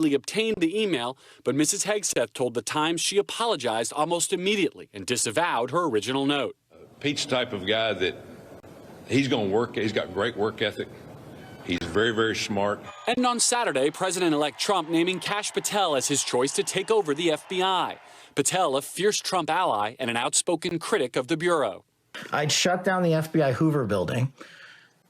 obtained the email, but Mrs. Hegseth told the Times she apologized almost immediately and disavowed her original note. Pete's the type of guy that he's going to work. He's got great work ethic. He's very, very smart. And on Saturday, President-elect Trump naming Kash Patel as his choice to take over the FBI. Patel, a fierce Trump ally and an outspoken critic of the Bureau. I'd shut down the FBI Hoover building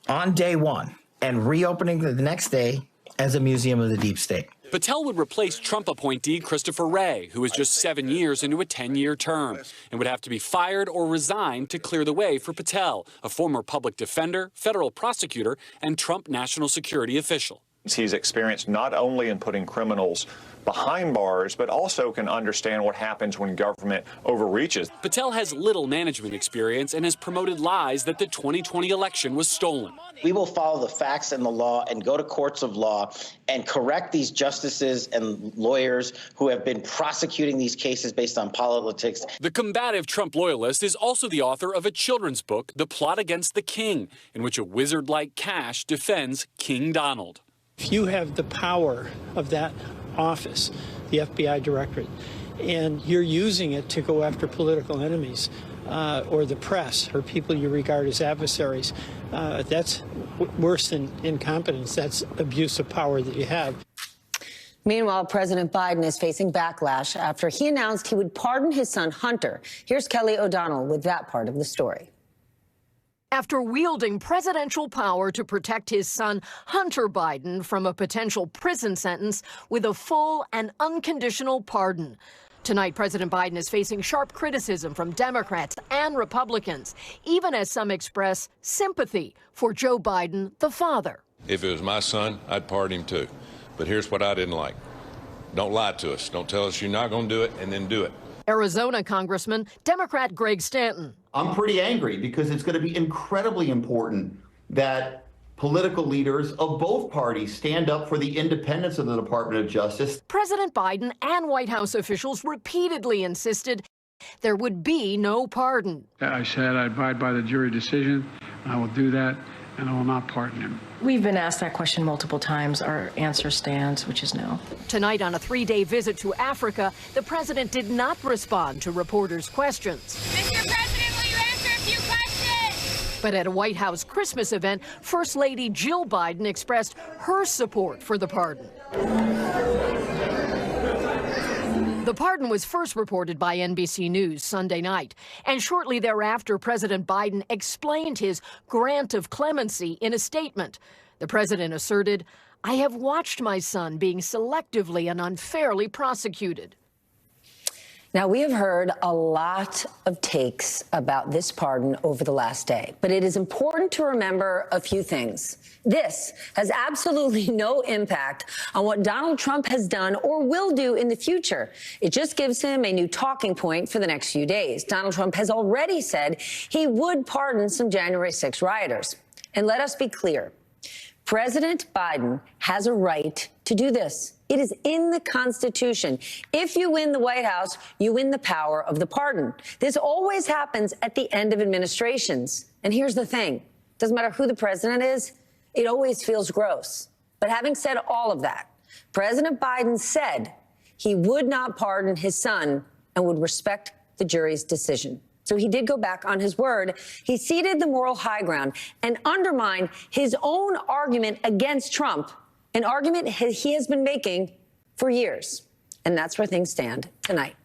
on day one and reopening it the next day as a museum of the deep state. Patel would replace Trump appointee Christopher Wray, who was just 7 years into a 10-year term, and would have to be fired or resign to clear the way for Patel, a former public defender, federal prosecutor, and Trump national security official. He's experienced not only in putting criminals behind bars, but also can understand what happens when government overreaches. Patel has little management experience and has promoted lies that the 2020 election was stolen. We will follow the facts and the law and go to courts of law and correct these justices and lawyers who have been prosecuting these cases based on politics. The combative Trump loyalist is also the author of a children's book, The Plot Against the King, in which a wizard-like Kash defends King Donald. If you have the power of that office, the FBI directorate, and you're using it to go after political enemies or the press or people you regard as adversaries, that's worse than incompetence. That's abuse of power that you have. Meanwhile, President Biden is facing backlash after he announced he would pardon his son Hunter. Here's Kelly O'Donnell with that part of the story. After wielding presidential power to protect his son Hunter Biden from a potential prison sentence with a full and unconditional pardon. Tonight, President Biden is facing sharp criticism from Democrats and Republicans, even as some express sympathy for Joe Biden, the father. If it was my son, I'd pardon him too. But here's what I didn't like. Don't lie to us. Don't tell us you're not going to do it and then do it. Arizona Congressman, Democrat Greg Stanton. I'm pretty angry because it's going to be incredibly important that political leaders of both parties stand up for the independence of the Department of Justice. President Biden and White House officials repeatedly insisted there would be no pardon. I said I abide by the jury decision. I will do that, and I will not pardon him. We've been asked that question multiple times. Our answer stands, which is no. Tonight, on a 3-day visit to Africa, the president did not respond to reporters' questions. Mr. President, will you answer a few questions? But at a White House Christmas event, First Lady Jill Biden expressed her support for the pardon. The pardon was first reported by NBC News Sunday night, and shortly thereafter, President Biden explained his grant of clemency in a statement. The president asserted, "I have watched my son being selectively and unfairly prosecuted." Now, we have heard a lot of takes about this pardon over the last day, but it is important to remember a few things. This has absolutely no impact on what Donald Trump has done or will do in the future. It just gives him a new talking point for the next few days. Donald Trump has already said he would pardon some January 6 rioters. And let us be clear, President Biden has a right to do this. It is in the Constitution. If you win the White House, you win the power of the pardon. This always happens at the end of administrations. And here's the thing. Doesn't matter who the president is, it always feels gross. But having said all of that, President Biden said he would not pardon his son and would respect the jury's decision. So he did go back on his word. He ceded the moral high ground and undermined his own argument against Trump, an argument he has been making for years. And that's where things stand tonight.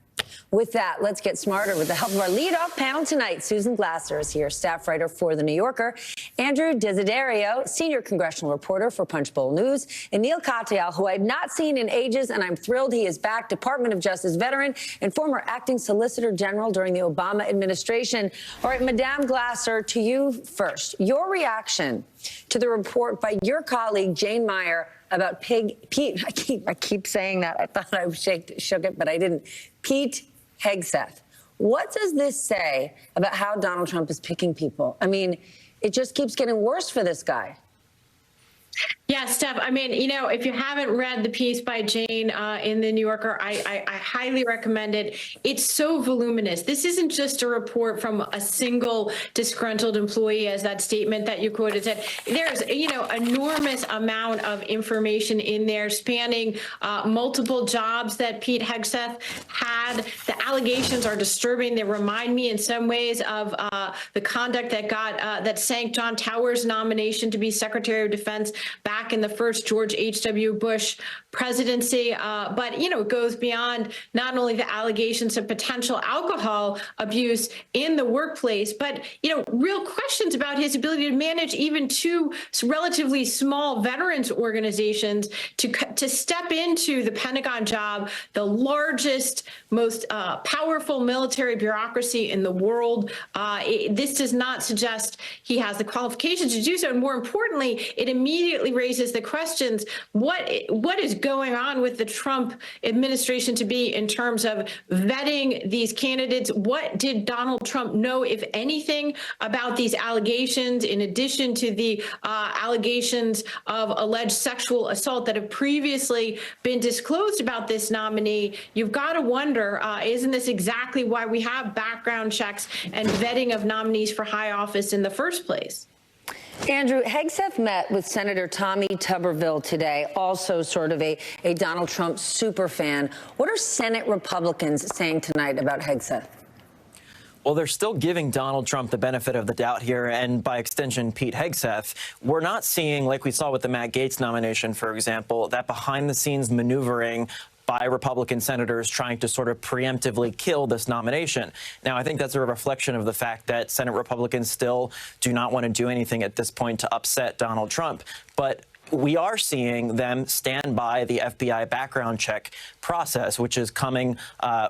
With that, let's get smarter with the help of our lead-off panel tonight. Susan Glasser is here, staff writer for The New Yorker. Andrew Desiderio, senior congressional reporter for Punchbowl News. And Neil Katyal, who I've not seen in ages, and I'm thrilled he is back, Department of Justice veteran and former acting Solicitor General during the Obama administration. All right, Madame Glasser, to you first. Your reaction to the report by your colleague, Jane Meyer, about Pete, I keep saying that. I thought I shook it, but I didn't. Pete Hegseth. What does this say about how Donald Trump is picking people? I mean, it just keeps getting worse for this guy. Yeah, Steph, I mean, you know, if you haven't read the piece by Jane in the New Yorker, I highly recommend it. It's so voluminous. This isn't just a report from a single disgruntled employee, as that statement that you quoted said. There's, you know, enormous amount of information in there spanning multiple jobs that Pete Hegseth had. The allegations are disturbing. They remind me in some ways of the conduct that sank John Towers' nomination to be Secretary of Defense back in the first George H.W. Bush presidency. But, you know, it goes beyond not only the allegations of potential alcohol abuse in the workplace, but, you know, real questions about his ability to manage even two relatively small veterans organizations to step into the Pentagon job, the largest, most powerful military bureaucracy in the world. This does not suggest he has the qualifications to do so. And more importantly, it immediately raises the questions, what is going on with the Trump administration to be in terms of vetting these candidates? What did Donald Trump know, if anything, about these allegations, in addition to the allegations of alleged sexual assault that have previously been disclosed about this nominee? You've got to wonder, isn't this exactly why we have background checks and vetting of nominees for high office in the first place? Andrew, Hegseth met with Senator Tommy Tuberville today, also sort of a Donald Trump super fan. What are Senate Republicans saying tonight about Hegseth? Well, they're still giving Donald Trump the benefit of the doubt here, and by extension, Pete Hegseth. We're not seeing, like we saw with the Matt Gaetz nomination, for example, that behind-the-scenes maneuvering by Republican senators trying to sort of preemptively kill this nomination. Now, I think that's a reflection of the fact that Senate Republicans still do not want to do anything at this point to upset Donald Trump. But we are seeing them stand by the FBI background check process, which is coming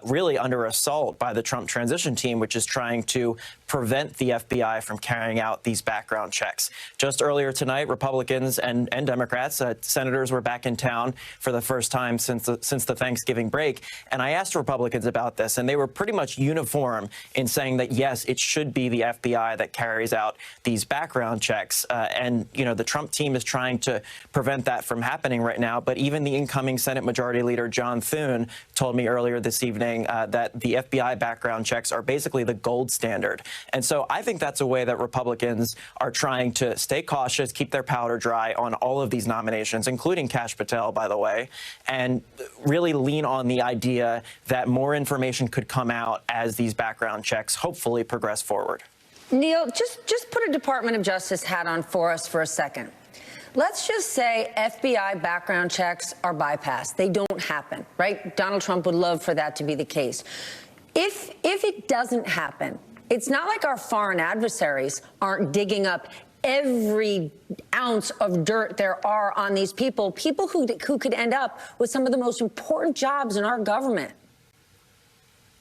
really under assault by the Trump transition team, which is trying to prevent the FBI from carrying out these background checks. Just earlier tonight, Republicans and Democrats, senators were back in town for the first time since the Thanksgiving break. And I asked Republicans about this, and they were pretty much uniform in saying that, yes, it should be the FBI that carries out these background checks. And, you know, the Trump team is trying to prevent that from happening right now. But even the incoming Senate Majority Leader John Thune told me earlier this evening that the FBI background checks are basically the gold standard. And so I think that's a way that Republicans are trying to stay cautious, keep their powder dry on all of these nominations, including Kash Patel, by the way, and really lean on the idea that more information could come out as these background checks hopefully progress forward. Neil, just put a Department of Justice hat on for us for a second. Let's just say FBI background checks are bypassed. They don't happen, right? Donald Trump would love for that to be the case. If it doesn't happen, it's not like our foreign adversaries aren't digging up every ounce of dirt there are on these people who could end up with some of the most important jobs in our government.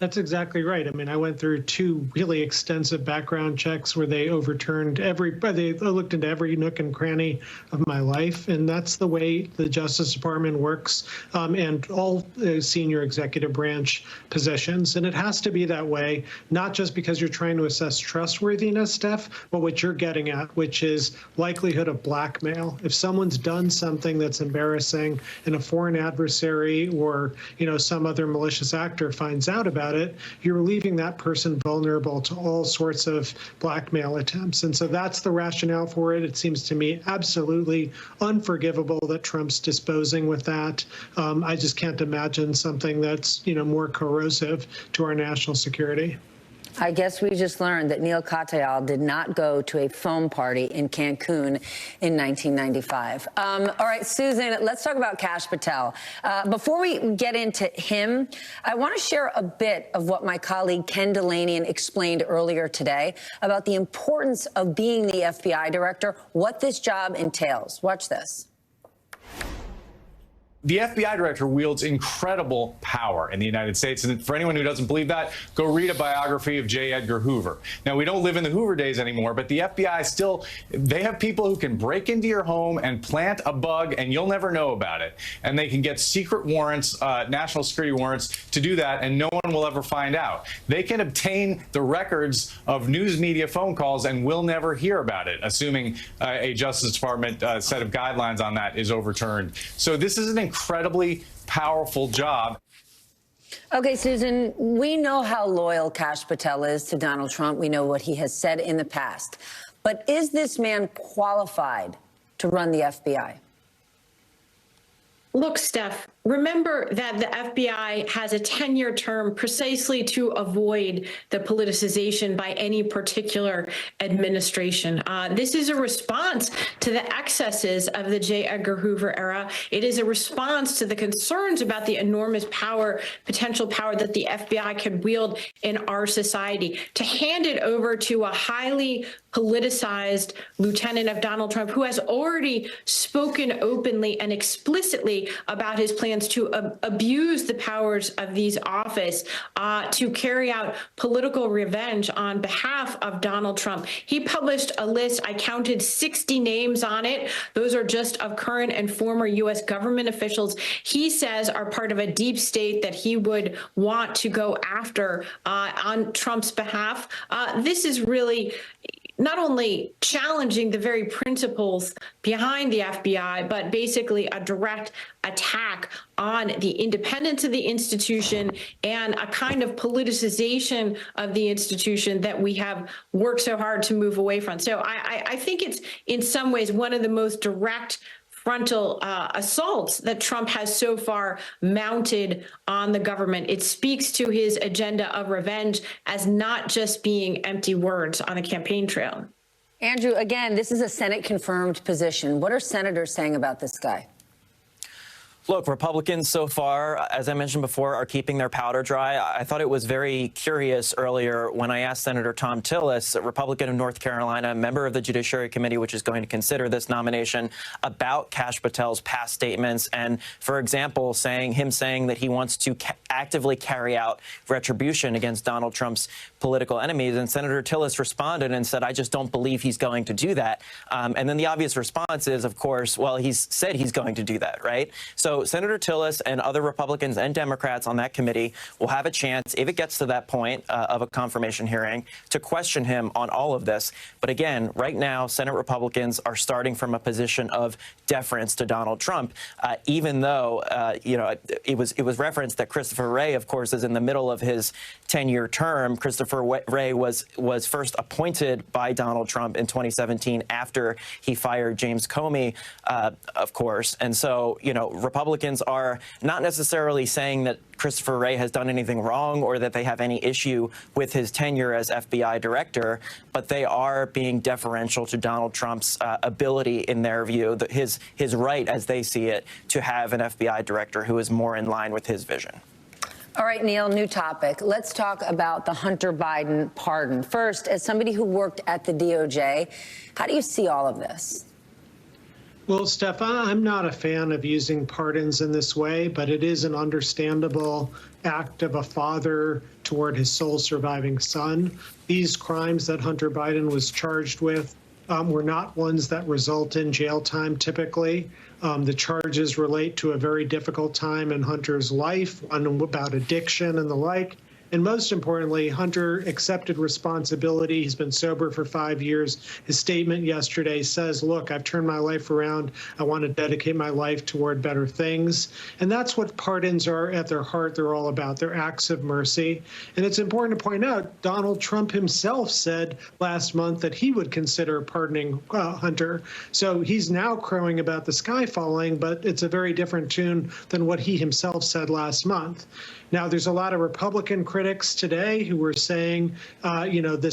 That's exactly right. I mean, I went through 2 really extensive background checks where they overturned they looked into every nook and cranny of my life. And that's the way the Justice Department works, and all senior executive branch positions. And it has to be that way, not just because you're trying to assess trustworthiness, Steph, but what you're getting at, which is likelihood of blackmail. If someone's done something that's embarrassing and a foreign adversary or, you know, some other malicious actor finds out about it, you're leaving that person vulnerable to all sorts of blackmail attempts. And so that's the rationale for it. It seems to me absolutely unforgivable that Trump's disposing with that. I just can't imagine something that's, you know, more corrosive to our national security. I guess we just learned that Neil Katyal did not go to a foam party in Cancun in 1995. All right, Susan, let's talk about Kash Patel. Before we get into him, I want to share a bit of what my colleague Ken Delanian explained earlier today about the importance of being the FBI director, what this job entails. Watch this. The FBI director wields incredible power in the United States. And for anyone who doesn't believe that, go read a biography of J. Edgar Hoover. Now, we don't live in the Hoover days anymore, but the FBI still, they have people who can break into your home and plant a bug and you'll never know about it. And they can get secret warrants, national security warrants to do that, and no one will ever find out. They can obtain the records of news media phone calls and we'll never hear about it, assuming a Justice Department set of guidelines on that is overturned. So this is an incredibly powerful job. Okay, Susan, we know how loyal Kash Patel is to Donald Trump. We know what he has said in the past. But is this man qualified to run the FBI? Look, Steph, remember that the FBI has a 10-year term precisely to avoid the politicization by any particular administration. This is a response to the excesses of the J. Edgar Hoover era. It is a response to the concerns about the enormous power, potential power that the FBI can wield in our society. To hand it over to a highly politicized lieutenant of Donald Trump, who has already spoken openly and explicitly about his plans to abuse the powers of these office to carry out political revenge on behalf of Donald Trump. He published a list. I counted 60 names on it. Those are just of current and former U.S. government officials he says are part of a deep state that he would want to go after on Trump's behalf. This is really not only challenging the very principles behind the FBI, but basically a direct attack on the independence of the institution and a kind of politicization of the institution that we have worked so hard to move away from. So I think it's in some ways one of the most direct frontal assaults that Trump has so far mounted on the government. It speaks to his agenda of revenge as not just being empty words on the campaign trail. Andrew, again, this is a Senate-confirmed position. What are senators saying about this guy? Look, Republicans so far, as I mentioned before, are keeping their powder dry. I thought it was very curious earlier when I asked Senator Thom Tillis, a Republican of North Carolina, member of the Judiciary Committee, which is going to consider this nomination, about Kash Patel's past statements and, for example, saying that he wants to actively carry out retribution against Donald Trump's political enemies. And Senator Tillis responded and said, I just don't believe he's going to do that. And then the obvious response is, of course, well, he's said he's going to do that, right? So Senator Tillis and other Republicans and Democrats on that committee will have a chance, if it gets to that point of a confirmation hearing, to question him on all of this. But again, right now, Senate Republicans are starting from a position of deference to Donald Trump, even though, it was referenced that Christopher Wray, of course, is in the middle of his 10-year term. Christopher Wray was first appointed by Donald Trump in 2017 after he fired James Comey, of course. And so, Republicans are not necessarily saying that Christopher Wray has done anything wrong or that they have any issue with his tenure as FBI director, but they are being deferential to Donald Trump's ability, in their view, his right, as they see it, to have an FBI director who is more in line with his vision. All right, Neil, new topic. Let's talk about the Hunter Biden pardon. First, as somebody who worked at the DOJ, how do you see all of this? Well, Steph, I'm not a fan of using pardons in this way, but it is an understandable act of a father toward his sole surviving son. These crimes that Hunter Biden was charged with were not ones that result in jail time typically. The charges relate to a very difficult time in Hunter's life, one about addiction and the like. And most importantly, Hunter accepted responsibility. He's been sober for 5 years. His statement yesterday says, look, I've turned my life around. I want to dedicate my life toward better things. And that's what pardons are at their heart. They're all about. They're acts of mercy. And it's important to point out, Donald Trump himself said last month that he would consider pardoning Hunter. So he's now crowing about the sky falling, but it's a very different tune than what he himself said last month. Now, there's a lot of Republican critics today who were saying, this